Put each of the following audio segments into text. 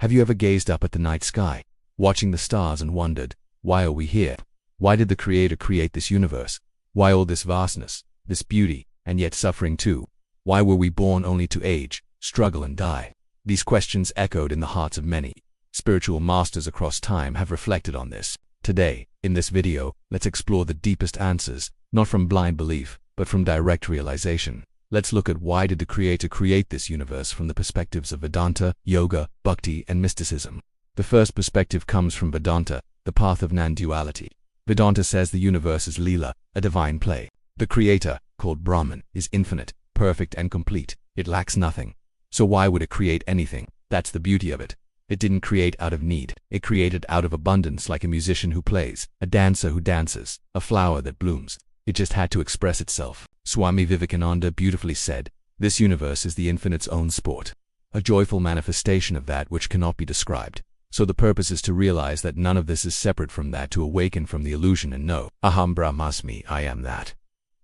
Have you ever gazed up at the night sky, watching the stars and wondered, why are we here? Why did the Creator create this universe? Why all this vastness, this beauty, and yet suffering too? Why were we born only to age, struggle and die? These questions echoed in the hearts of many. Spiritual masters across time have reflected on this. Today, in this video, let's explore the deepest answers, not from blind belief, but from direct realization. Let's look at why did the Creator create this universe from the perspectives of Vedanta, Yoga, Bhakti, and Mysticism. The first perspective comes from Vedanta, the path of non-duality. Vedanta says the universe is Lila, a divine play. The Creator, called Brahman, is infinite, perfect and complete. It lacks nothing. So why would it create anything? That's the beauty of it. It didn't create out of need. It created out of abundance, like a musician who plays, a dancer who dances, a flower that blooms. It just had to express itself. Swami Vivekananda beautifully said, "This universe is the infinite's own sport, a joyful manifestation of that which cannot be described." So the purpose is to realize that none of this is separate from that, to awaken from the illusion and know, Aham Brahmasmi, I am that.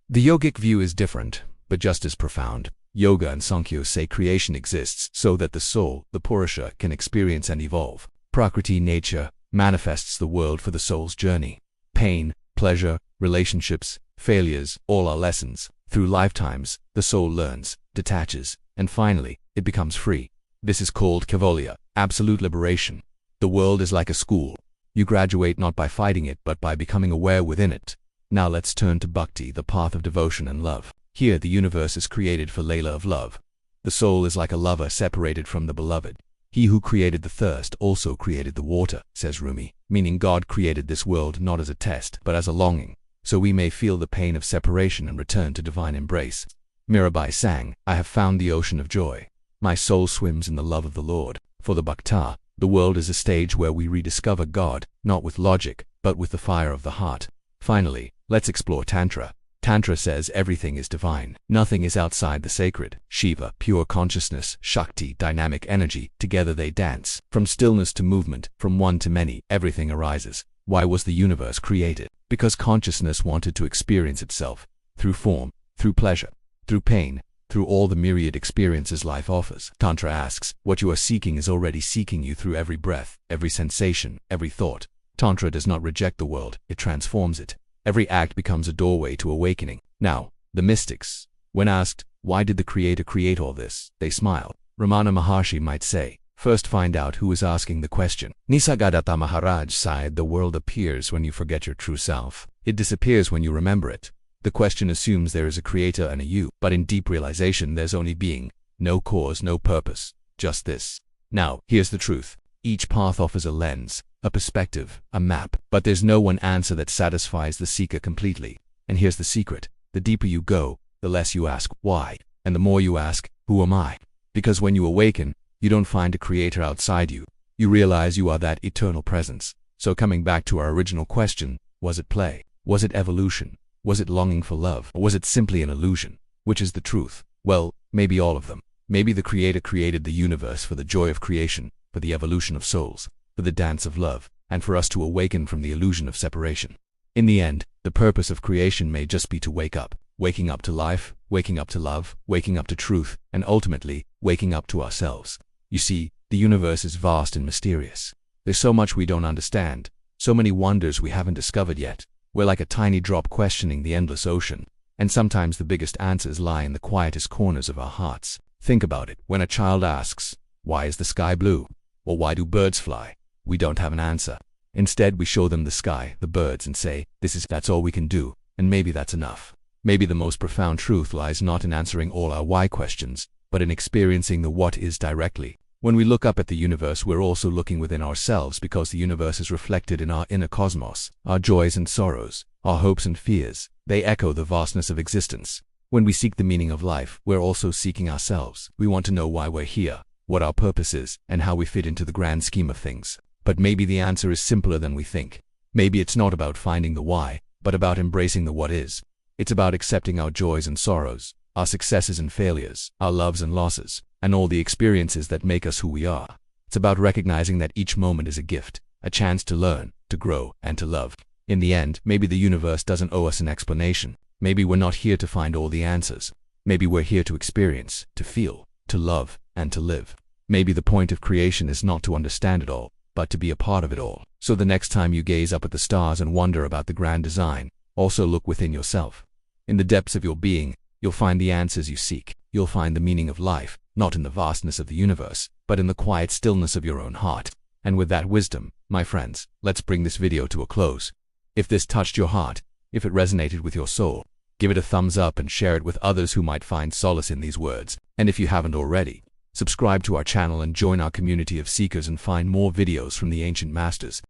The yogic view is different, but just as profound. Yoga and Sankhya say creation exists so that the soul, the Purusha, can experience and evolve. Prakriti, nature, manifests the world for the soul's journey. Pain, pleasure, relationships, failures, all are lessons. Through lifetimes, the soul learns, detaches, and finally, it becomes free. This is called Kaivalya, absolute liberation. The world is like a school. You graduate not by fighting it, but by becoming aware within it. Now let's turn to Bhakti, the path of devotion and love. Here, the universe is created for Lila of love. The soul is like a lover separated from the beloved. He who created the thirst also created the water, says Rumi, meaning God created this world not as a test, but as a longing, so we may feel the pain of separation and return to divine embrace. Mirabai sang, "I have found the ocean of joy. My soul swims in the love of the Lord." For the Bhakta, the world is a stage where we rediscover God, not with logic, but with the fire of the heart. Finally, let's explore Tantra. Tantra says everything is divine. Nothing is outside the sacred. Shiva, pure consciousness, Shakti, dynamic energy, together they dance. From stillness to movement, from one to many, everything arises. Why was the universe created? Because consciousness wanted to experience itself, through form, through pleasure, through pain, through all the myriad experiences life offers. Tantra asks, what you are seeking is already seeking you through every breath, every sensation, every thought. Tantra does not reject the world, it transforms it. Every act becomes a doorway to awakening. Now, the mystics, when asked, why did the Creator create all this, they smile. Ramana Maharshi might say, first find out who is asking the question. Nisargadatta Maharaj sighed, the world appears when you forget your true self. It disappears when you remember it. The question assumes there is a Creator and a you, but in deep realization there's only being, no cause, no purpose, just this. Now, here's the truth. Each path offers a lens, a perspective, a map, but there's no one answer that satisfies the seeker completely. And here's the secret. The deeper you go, the less you ask, why? And the more you ask, who am I? Because when you awaken, you don't find a Creator outside you. You realize you are that eternal presence. So coming back to our original question, was it play? Was it evolution? Was it longing for love? Or was it simply an illusion? Which is the truth? Well, maybe all of them. Maybe the Creator created the universe for the joy of creation, for the evolution of souls, for the dance of love, and for us to awaken from the illusion of separation. In the end, the purpose of creation may just be to wake up, waking up to life, waking up to love, waking up to truth, and ultimately, waking up to ourselves. You see, the universe is vast and mysterious. There's so much we don't understand, so many wonders we haven't discovered yet. We're like a tiny drop questioning the endless ocean, and sometimes the biggest answers lie in the quietest corners of our hearts. Think about it. When a child asks, why is the sky blue? Or why do birds fly? We don't have an answer. Instead, we show them the sky, the birds, and say, that's all we can do, and maybe that's enough. Maybe the most profound truth lies not in answering all our why questions, but in experiencing the what is directly. When we look up at the universe, we're also looking within ourselves, because the universe is reflected in our inner cosmos, our joys and sorrows, our hopes and fears. They echo the vastness of existence. When we seek the meaning of life, we're also seeking ourselves. We want to know why we're here, what our purpose is, and how we fit into the grand scheme of things. But maybe the answer is simpler than we think. Maybe it's not about finding the why, but about embracing the what is. It's about accepting our joys and sorrows, our successes and failures, our loves and losses, and all the experiences that make us who we are. It's about recognizing that each moment is a gift, a chance to learn, to grow, and to love. In the end, maybe the universe doesn't owe us an explanation. Maybe we're not here to find all the answers. Maybe we're here to experience, to feel, to love, and to live. Maybe the point of creation is not to understand it all, but to be a part of it all. So the next time you gaze up at the stars and wonder about the grand design, also look within yourself. In the depths of your being, you'll find the answers you seek. You'll find the meaning of life, not in the vastness of the universe, but in the quiet stillness of your own heart. And with that wisdom, my friends, let's bring this video to a close. If this touched your heart, if it resonated with your soul, give it a thumbs up and share it with others who might find solace in these words. And if you haven't already, subscribe to our channel and join our community of seekers and find more videos from the ancient masters.